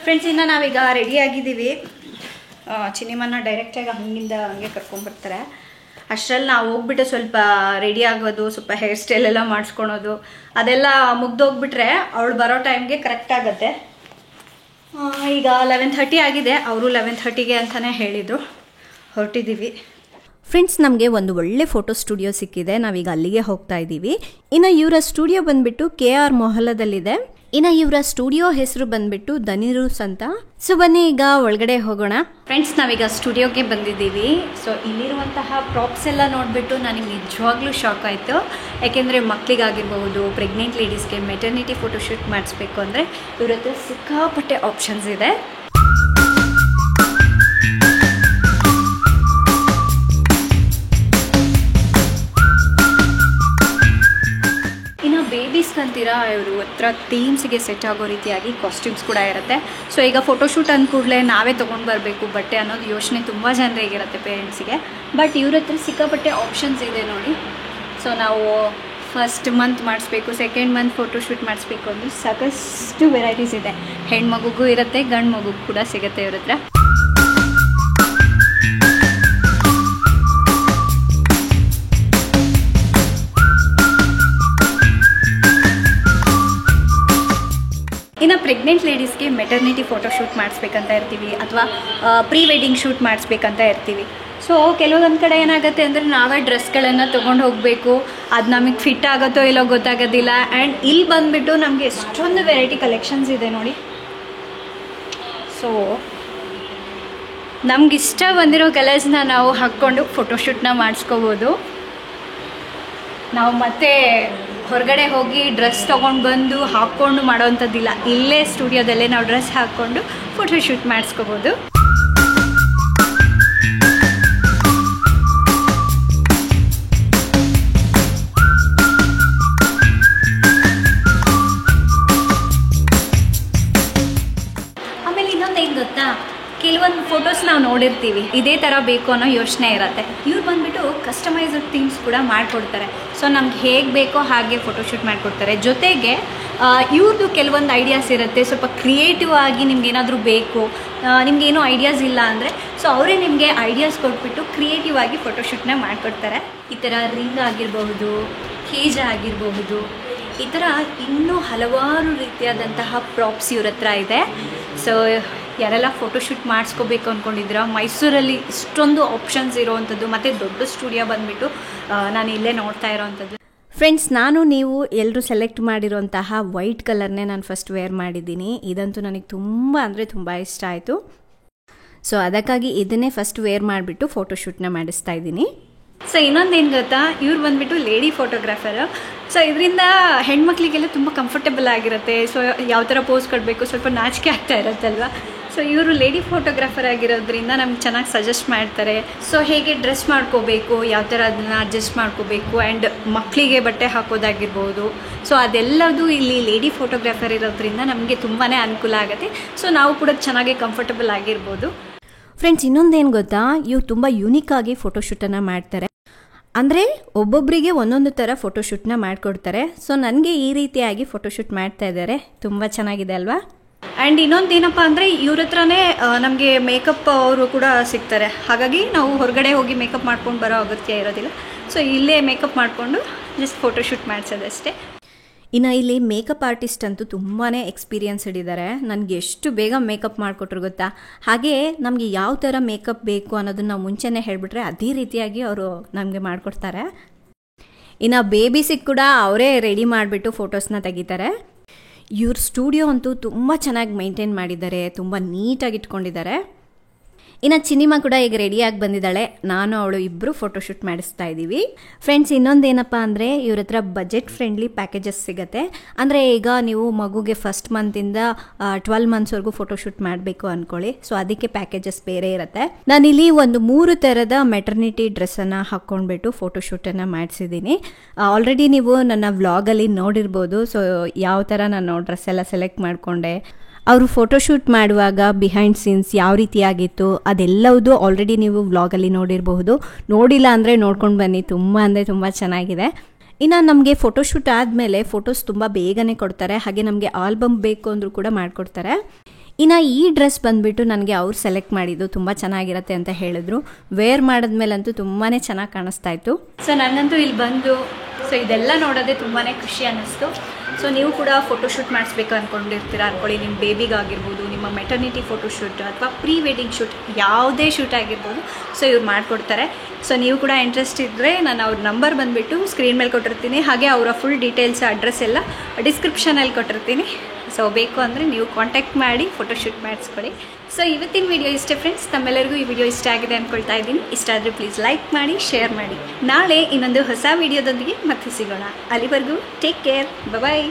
Friends, ಇನ್ನು ನಾವೀಗ ರೆಡಿಯಾಗಿದ್ದೀವಿ. ಚಿನಿಮನ್ನ ಡೈರೆಕ್ಟಾಗಿ ಹಂಗೆ ಕರ್ಕೊಂಡ್ಬರ್ತಾರೆ. ಅಷ್ಟರಲ್ಲಿ ನಾವು ಹೋಗ್ಬಿಟ್ಟು ಸ್ವಲ್ಪ ರೆಡಿ ಆಗೋದು, ಸ್ವಲ್ಪ ಹೇರ್ ಸ್ಟೈಲ್ ಎಲ್ಲ ಮಾಡಿಸ್ಕೊಳೋದು ಅದೆಲ್ಲ ಮುಗ್ದೋಗ್ಬಿಟ್ರೆ ಅವಳು ಬರೋ ಟೈಮ್ಗೆ ಕರೆಕ್ಟ್ ಆಗುತ್ತೆ. ಈಗ 11:30 ಆಗಿದೆ. ಅವರು 11:30ಗೆ ಅಂತಲೇ ಹೇಳಿದರು. ಹೊರಟಿದ್ದೀವಿ. ಫ್ರೆಂಡ್ಸ್, ನಮಗೆ ಒಂದು ಒಳ್ಳೆ ಫೋಟೋ ಸ್ಟುಡಿಯೋ ಸಿಕ್ಕಿದೆ. ನಾವೀಗ ಅಲ್ಲಿಗೆ ಹೋಗ್ತಾ ಇದ್ದೀವಿ. ಇನ್ನು ಇವರ ಸ್ಟುಡಿಯೋ ಬಂದ್ಬಿಟ್ಟು KR ಮೊಹಲ್ಲದಲ್ಲಿದೆ. ಇನ್ನು ಇವರ ಸ್ಟುಡಿಯೋ ಹೆಸರು ಬಂದ್ಬಿಟ್ಟು ದನಿರೂಸ್ ಅಂತ. ಸೊ ಬನ್ನಿ ಈಗ ಒಳಗಡೆ ಹೋಗೋಣ. ಫ್ರೆಂಡ್ಸ್, ನಾವೀಗ ಸ್ಟುಡಿಯೋಗೆ ಬಂದಿದ್ದೀವಿ. ಸೊ ಇಲ್ಲಿರುವಂತಹ ಪ್ರಾಪ್ಸ್ ಎಲ್ಲ ನೋಡಿಬಿಟ್ಟು ನನಗೆ ನಿಜವಾಗ್ಲೂ ಶಾಕ್ ಆಯಿತು. ಯಾಕೆಂದರೆ ಮಕ್ಕಳಿಗಾಗಿರ್ಬೋದು, ಪ್ರೆಗ್ನೆಂಟ್ ಲೇಡೀಸ್ಗೆ ಮೆಟರ್ನಿಟಿ ಫೋಟೋಶೂಟ್ ಮಾಡಿಸ್ಬೇಕು ಅಂದರೆ ಇವ್ರ ಹತ್ರ ಸಿಕ್ಕಾಪಟ್ಟೆ ಆಪ್ಷನ್ಸ್ ಇದೆ. ಬೇಬೀಸ್ ಅಂತೀರಾ, ಇವರು ಹತ್ರ ಥೀಮ್ಸ್ಗೆ ಸೆಟ್ ಆಗೋ ರೀತಿಯಾಗಿ ಕಾಸ್ಟ್ಯೂಮ್ಸ್ ಕೂಡ ಇರುತ್ತೆ. ಸೊ ಈಗ ಫೋಟೋಶೂಟ್ ಅಂದ ಕೂಡಲೇ ನಾವೇ ತೊಗೊಂಡು ಬರಬೇಕು ಬಟ್ಟೆ ಅನ್ನೋದು ಯೋಚನೆ ತುಂಬ ಜನರಿಗಿರುತ್ತೆ ಪೇರೆಂಟ್ಸಿಗೆ. ಬಟ್ ಇವ್ರ ಹತ್ರ ಸಿಕ್ಕಾಪಟ್ಟೆ ಆಪ್ಷನ್ಸ್ ಇದೆ ನೋಡಿ. ಸೊ ನಾವು ಫಸ್ಟ್ ಮಂತ್ ಮಾಡಿಸ್ಬೇಕು, ಸೆಕೆಂಡ್ ಮಂತ್ ಫೋಟೋಶೂಟ್ ಮಾಡಿಸ್ಬೇಕು ಅಂದರೆ ಸಾಕಷ್ಟು ವೆರೈಟೀಸ್ ಇದೆ. ಹೆಣ್ಮಗುಗೂ ಇರುತ್ತೆ, ಗಂಡು ಮಗುಗೂ ಕೂಡ ಸಿಗುತ್ತೆ ಇವ್ರ ಹತ್ರ. ಇನ್ನು ಪ್ರೆಗ್ನೆಂಟ್ ಲೇಡೀಸ್ಗೆ ಮೆಟರ್ನಿಟಿ ಫೋಟೋಶೂಟ್ ಮಾಡಿಸ್ಬೇಕಂತ ಇರ್ತೀವಿ, ಅಥವಾ ಪ್ರೀ ವೆಡ್ಡಿಂಗ್ ಶೂಟ್ ಮಾಡಿಸ್ಬೇಕಂತ ಇರ್ತೀವಿ. ಸೊ ಕೆಲವೊಂದು ಕಡೆ ಏನಾಗುತ್ತೆ ಅಂದರೆ ನಾವೇ ಡ್ರೆಸ್ಗಳನ್ನು ತೊಗೊಂಡು ಹೋಗಬೇಕು. ಅದು ನಮಗೆ ಫಿಟ್ ಆಗುತ್ತೋ ಇಲ್ಲೋ ಗೊತ್ತಾಗೋದಿಲ್ಲ. ಆ್ಯಂಡ್ ಇಲ್ಲಿ ಬಂದುಬಿಟ್ಟು ನಮಗೆ ಎಷ್ಟೊಂದು ವೆರೈಟಿ ಕಲೆಕ್ಷನ್ಸ್ ಇದೆ ನೋಡಿ. ಸೊ ನಮಗಿಷ್ಟ ಬಂದಿರೋ ಕಲರ್ಸ್ನ ನಾವು ಹಾಕ್ಕೊಂಡು ಫೋಟೋಶೂಟ್ನ ಮಾಡಿಸ್ಕೋಬೋದು. ನಾವು ಮತ್ತೆ ಹೊರಗಡೆ ಹೋಗಿ ಡ್ರೆಸ್ ತೊಗೊಂಡು ಬಂದು ಹಾಕ್ಕೊಂಡು ಮಾಡೋವಂಥದ್ದಿಲ್ಲ. ಇಲ್ಲೇ ಸ್ಟುಡಿಯೋದಲ್ಲೇ ನಾವು ಡ್ರೆಸ್ ಹಾಕ್ಕೊಂಡು ಫೋಟೋಶೂಟ್ ಮಾಡಿಸ್ಕೋಬೋದು. ಆಮೇಲೆ ಇನ್ನೊಂದೇನು ಗೊತ್ತಾ, ಕೆಲವೊಂದು ಫೋಟೋಸ್ ನಾವು ನೋಡಿರ್ತೀವಿ, ಇದೇ ಥರ ಬೇಕು ಅನ್ನೋ ಯೋಚನೆ ಇರುತ್ತೆ. ಇವ್ರು ಬಂದುಬಿಟ್ಟು ಕಸ್ಟಮೈಸ್ಡ್ ಥೀಮ್ಸ್ ಕೂಡ ಮಾಡಿಕೊಡ್ತಾರೆ. ಸೊ ನಮ್ಗೆ ಹೇಗೆ ಬೇಕೋ ಹಾಗೆ ಫೋಟೋಶೂಟ್ ಮಾಡಿಕೊಡ್ತಾರೆ. ಜೊತೆಗೆ ಇವ್ರದ್ದು ಕೆಲವೊಂದು ಐಡಿಯಾಸ್ ಇರುತ್ತೆ. ಸ್ವಲ್ಪ ಕ್ರಿಯೇಟಿವ್ ಆಗಿ ನಿಮ್ಗೆ ಏನಾದರೂ ಬೇಕು, ನಿಮಗೇನೋ ಐಡಿಯಾಸ್ ಇಲ್ಲ ಅಂದರೆ ಸೊ ಅವರೇ ನಿಮಗೆ ಐಡಿಯಾಸ್ ಕೊಟ್ಬಿಟ್ಟು ಕ್ರಿಯೇಟಿವ್ ಆಗಿ ಫೋಟೋಶೂಟ್ನ ಮಾಡಿಕೊಡ್ತಾರೆ. ಈ ಥರ ರಿಂಗ್ ಆಗಿರಬಹುದು, ಕೇಜ್ ಆಗಿರಬಹುದು, ಈ ಥರ ಇನ್ನೂ ಹಲವಾರು ರೀತಿಯಾದಂತಹ ಪ್ರಾಪ್ಸ್ ಇವ್ರ ಹತ್ರ ಇದೆ. ಸೊ ಯಾರೆಲ್ಲ ಫೋಟೋಶೂಟ್ ಮಾಡಿಸ್ಕೋಬೇಕು ಅಂದ್ಕೊಂಡಿದ್ದೀರಾ, ಮೈಸೂರಲ್ಲಿ ಇಷ್ಟೊಂದು ಆಪ್ಷನ್ಸ್ ಇರೋವಂಥದ್ದು, ಮತ್ತು ದೊಡ್ಡ ಸ್ಟುಡಿಯೋ ಬಂದುಬಿಟ್ಟು ನಾನು ಇಲ್ಲೇ ನೋಡ್ತಾ ಇರೋವಂಥದ್ದು. ಫ್ರೆಂಡ್ಸ್, ನೀವು ಎಲ್ಲರೂ ಸೆಲೆಕ್ಟ್ ಮಾಡಿರೋಂತಹ ವೈಟ್ ಕಲರ್ನೇ ನಾನು ಫಸ್ಟ್ ವೇರ್ ಮಾಡಿದ್ದೀನಿ. ಇದಂತೂ ನನಗೆ ತುಂಬ ಅಂದರೆ ತುಂಬ ಇಷ್ಟ ಆಯಿತು. ಸೊ ಅದಕ್ಕಾಗಿ ಇದನ್ನೇ ಫಸ್ಟ್ ವೇರ್ ಮಾಡಿಬಿಟ್ಟು ಫೋಟೋಶೂಟ್ನ ಮಾಡಿಸ್ತಾ ಇದ್ದೀನಿ. ಸೊ ಇನ್ನೊಂದೇನು ಗೊತ್ತಾ, ಇವ್ರು ಬಂದುಬಿಟ್ಟು ಲೇಡಿ ಫೋಟೋಗ್ರಾಫರು. ಸೊ ಇದರಿಂದ ಹೆಣ್ಮಕ್ಳಿಗೆಲ್ಲ ತುಂಬ ಕಂಫರ್ಟೇಬಲ್ ಆಗಿರುತ್ತೆ. ಸೊ ಯಾವ ಥರ ಪೋಸ್ ಕೊಡಬೇಕು, ಸ್ವಲ್ಪ ನಾಚಿಕೆ ಆಗ್ತಾ ಇರುತ್ತಲ್ವ. ಸೊ ಇವರು ಲೇಡಿ ಫೋಟೋಗ್ರಾಫರ್ ಆಗಿರೋದ್ರಿಂದ ನಮ್ಗೆ ಚೆನ್ನಾಗಿ ಸಜೆಸ್ಟ್ ಮಾಡ್ತಾರೆ. ಸೊ ಹೇಗೆ ಡ್ರೆಸ್ ಮಾಡ್ಕೋಬೇಕು, ಯಾವ ಥರ ಅದನ್ನು ಅಡ್ಜಸ್ಟ್ ಮಾಡ್ಕೋಬೇಕು, ಆ್ಯಂಡ್ ಮಕ್ಕಳಿಗೆ ಬಟ್ಟೆ ಹಾಕೋದಾಗಿರ್ಬೋದು. ಸೊ ಅದೆಲ್ಲದು ಇಲ್ಲಿ ಲೇಡಿ ಫೋಟೋಗ್ರಾಫರ್ ಇರೋದ್ರಿಂದ ನಮಗೆ ತುಂಬಾ ಅನುಕೂಲ ಆಗುತ್ತೆ. ಸೊ ನಾವು ಕೂಡ ಚೆನ್ನಾಗಿ ಕಂಫರ್ಟಬಲ್ ಆಗಿರ್ಬೋದು. ಫ್ರೆಂಡ್ಸ್, ಇನ್ನೊಂದೇನು ಗೊತ್ತಾ, ಇವ್ರು ತುಂಬ ಯೂನಿಕ್ಕಾಗಿ ಫೋಟೋಶೂಟನ್ನು ಮಾಡ್ತಾರೆ. ಅಂದರೆ ಒಬ್ಬೊಬ್ಬರಿಗೆ ಒಂದೊಂದು ಥರ ಫೋಟೋಶೂಟ್ನ ಮಾಡಿಕೊಡ್ತಾರೆ. ಸೊ ನನಗೆ ಈ ರೀತಿಯಾಗಿ ಫೋಟೋಶೂಟ್ ಮಾಡ್ತಾ ಇದ್ದಾರೆ. ತುಂಬ ಚೆನ್ನಾಗಿದೆ ಅಲ್ವಾ? ಆ್ಯಂಡ್ ಇನ್ನೊಂದೇನಪ್ಪ ಅಂದರೆ ಇವ್ರ ಹತ್ರನೇ ನಮಗೆ ಮೇಕಪ್ ಅವರು ಕೂಡ ಸಿಗ್ತಾರೆ. ಹಾಗಾಗಿ ನಾವು ಹೊರಗಡೆ ಹೋಗಿ ಮೇಕಪ್ ಮಾಡ್ಕೊಂಡು ಬರೋ ಅಗತ್ಯ ಇರೋದಿಲ್ಲ. ಸೊ ಇಲ್ಲೇ ಮೇಕಪ್ ಮಾಡಿಕೊಂಡು ಜಸ್ಟ್ ಫೋಟೋಶೂಟ್ ಮಾಡಿಸೋದಷ್ಟೇ. ಇನ್ನು ಇಲ್ಲಿ ಮೇಕಪ್ ಆರ್ಟಿಸ್ಟ್ ಅಂತೂ ತುಂಬಾ ಎಕ್ಸ್ಪೀರಿಯನ್ಸ್ಡ್ ಇದ್ದಾರೆ. ನನಗೆ ಎಷ್ಟು ಬೇಗ ಮೇಕಪ್ ಮಾಡಿಕೊಟ್ರು ಗೊತ್ತಾ. ಹಾಗೆ ನಮಗೆ ಯಾವ ಥರ ಮೇಕಪ್ ಬೇಕು ಅನ್ನೋದನ್ನು ನಾವು ಮುಂಚೆನೇ ಹೇಳಿಬಿಟ್ರೆ ಅದೇ ರೀತಿಯಾಗಿ ಅವರು ನಮಗೆ ಮಾಡಿಕೊಡ್ತಾರೆ. ಇನ್ನು ಬೇಬಿಸಿಗೆ ಕೂಡ ಅವರೇ ರೆಡಿ ಮಾಡಿಬಿಟ್ಟು ಫೋಟೋಸ್ನ ತೆಗಿತಾರೆ. ಇವ್ರ ಸ್ಟುಡಿಯೋ ಅಂತೂ ತುಂಬ ಚೆನ್ನಾಗಿ ಮೇಂಟೈನ್ ಮಾಡಿದ್ದಾರೆ, ತುಂಬ ನೀಟಾಗಿ ಇಟ್ಕೊಂಡಿದ್ದಾರೆ. ಇನ್ನು ಚಿನಿಮಾ ಕೂಡ ಈಗ ರೆಡಿಯಾಗಿ ಬಂದಿದ್ದಾಳೆ. ನಾನು ಅವಳು ಇಬ್ಬರು ಫೋಟೋಶೂಟ್ ಮಾಡಿಸ್ತಾ ಇದ್ದೀವಿ. ಫ್ರೆಂಡ್ಸ್, ಇನ್ನೊಂದೇನಪ್ಪ ಅಂದರೆ ಇವ್ರ ಹತ್ರ ಬಜೆಟ್ ಫ್ರೆಂಡ್ಲಿ ಪ್ಯಾಕೇಜಸ್ ಸಿಗುತ್ತೆ. ಅಂದರೆ ಈಗ ನೀವು ಮಗುಗೆ ಫಸ್ಟ್ ಮಂತಿಂದ 12 ಮಂತ್ಸ್ವರೆಗೂ ಫೋಟೋಶೂಟ್ ಮಾಡಬೇಕು ಅಂದ್ಕೊಳ್ಳಿ. ಸೊ ಅದಕ್ಕೆ ಪ್ಯಾಕೇಜಸ್ ಬೇರೆ ಇರುತ್ತೆ. ನಾನಿಲ್ಲಿ ಒಂದು 3 ಥರದ ಮೆಟರ್ನಿಟಿ ಡ್ರೆಸ್ಸನ್ನು ಹಾಕ್ಕೊಂಡ್ಬಿಟ್ಟು ಫೋಟೋಶೂಟನ್ನು ಮಾಡಿಸಿದ್ದೀನಿ. ಆಲ್ರೆಡಿ ನೀವು ನನ್ನ ವ್ಲಾಗಲ್ಲಿ ನೋಡಿರ್ಬೋದು. ಸೊ ಯಾವ ಥರ ನಾನು ಡ್ರೆಸ್ ಎಲ್ಲ ಸೆಲೆಕ್ಟ್ ಮಾಡಿಕೊಂಡೆ, ಅವರು ಫೋಟೋಶೂಟ್ ಮಾಡುವಾಗ ಬಿಹೈಂಡ್ ಸೀನ್ಸ್ ಯಾವ ರೀತಿಯಾಗಿತ್ತು ಅದೆಲ್ಲವುದು ಆಲ್ರೆಡಿ ನೀವು ವ್ಲಾಗಲ್ಲಿ ನೋಡಿರಬಹುದು. ನೋಡಿಲ್ಲ ಅಂದರೆ ನೋಡ್ಕೊಂಡು ಬನ್ನಿ, ತುಂಬ ಅಂದರೆ ತುಂಬ ಚೆನ್ನಾಗಿದೆ. ಇನ್ನು ನಮಗೆ ಫೋಟೋಶೂಟ್ ಆದಮೇಲೆ ಫೋಟೋಸ್ ತುಂಬ ಬೇಗನೆ ಕೊಡ್ತಾರೆ. ಹಾಗೆ ನಮಗೆ ಆಲ್ಬಮ್ ಬೇಕು ಅಂದರೂ ಕೂಡ ಮಾಡಿಕೊಡ್ತಾರೆ. ಇನ್ನು ಈ ಡ್ರೆಸ್ ಬಂದುಬಿಟ್ಟು ನನಗೆ ಅವ್ರು ಸೆಲೆಕ್ಟ್ ಮಾಡಿದ್ದು ತುಂಬ ಚೆನ್ನಾಗಿರುತ್ತೆ ಅಂತ ಹೇಳಿದ್ರು. ವೇರ್ ಮಾಡಿದ್ಮೇಲಂತೂ ತುಂಬಾ ಚೆನ್ನಾಗಿ ಕಾಣಿಸ್ತಾ ಇತ್ತು. ಸೊ ನನಗಂತೂ ಇಲ್ಲಿ ಬಂದು ಸೊ ಇದೆಲ್ಲ ನೋಡೋದೇ ತುಂಬಾ ಖುಷಿ ಅನ್ನಿಸ್ತು. ಸೊ ನೀವು ಕೂಡ ಫೋಟೋಶೂಟ್ ಮಾಡಿಸ್ಬೇಕು ಅಂದ್ಕೊಂಡಿರ್ತೀರ ಅಂದ್ಕೊಳ್ಳಿ, ನಿಮ್ಮ ಬೇಬಿಗಾಗಿರ್ಬೋದು, ನಿಮ್ಮ ಮೆಟರ್ನಿಟಿ ಫೋಟೋಶೂಟ್ ಅಥವಾ ಪ್ರೀ ವೆಡ್ಡಿಂಗ್ ಶೂಟ್, ಯಾವುದೇ ಶೂಟ್ ಆಗಿರ್ಬೋದು, ಸೊ ಇವ್ರು ಮಾಡಿಕೊಡ್ತಾರೆ. ಸೊ ನೀವು ಕೂಡ ಇಂಟ್ರೆಸ್ಟ್ ಇದ್ದರೆ ನಾನು ಅವ್ರ ನಂಬರ್ ಬಂದುಬಿಟ್ಟು ಸ್ಕ್ರೀನ್ ಮೇಲೆ ಕೊಟ್ಟಿರ್ತೀನಿ, ಹಾಗೆ ಅವರ ಫುಲ್ ಡೀಟೇಲ್ಸ್ ಅಡ್ರೆಸ್ ಎಲ್ಲ ಡಿಸ್ಕ್ರಿಪ್ಷನಲ್ಲಿ ಕೊಟ್ಟಿರ್ತೀನಿ. ಸೊ ಬೇಕು ಅಂದರೆ ನೀವು ಕಾಂಟ್ಯಾಕ್ಟ್ ಮಾಡಿ ಫೋಟೋಶೂಟ್ ಮಾಡಿಸ್ಕೊಳ್ಳಿ. ಸೊ ಇವತ್ತಿನ ವಿಡಿಯೋ ಇಷ್ಟೇ ಫ್ರೆಂಡ್ಸ್. ತಮ್ಮೆಲ್ಲರಿಗೂ ಈ ವಿಡಿಯೋ ಇಷ್ಟ ಆಗಿದೆ ಅಂದ್ಕೊಳ್ತಾ ಇದ್ದೀನಿ. ಇಷ್ಟ ಆದರೆ ಪ್ಲೀಸ್ ಲೈಕ್ ಮಾಡಿ, ಶೇರ್ ಮಾಡಿ. ನಾಳೆ ಇನ್ನೊಂದು ಹೊಸ ವಿಡಿಯೋದೊಂದಿಗೆ ಮತ್ತೆ ಸಿಗೋಣ. ಅಲ್ಲಿವರೆಗೂ ಟೇಕ್ ಕೇರ್, ಬಾಯ್.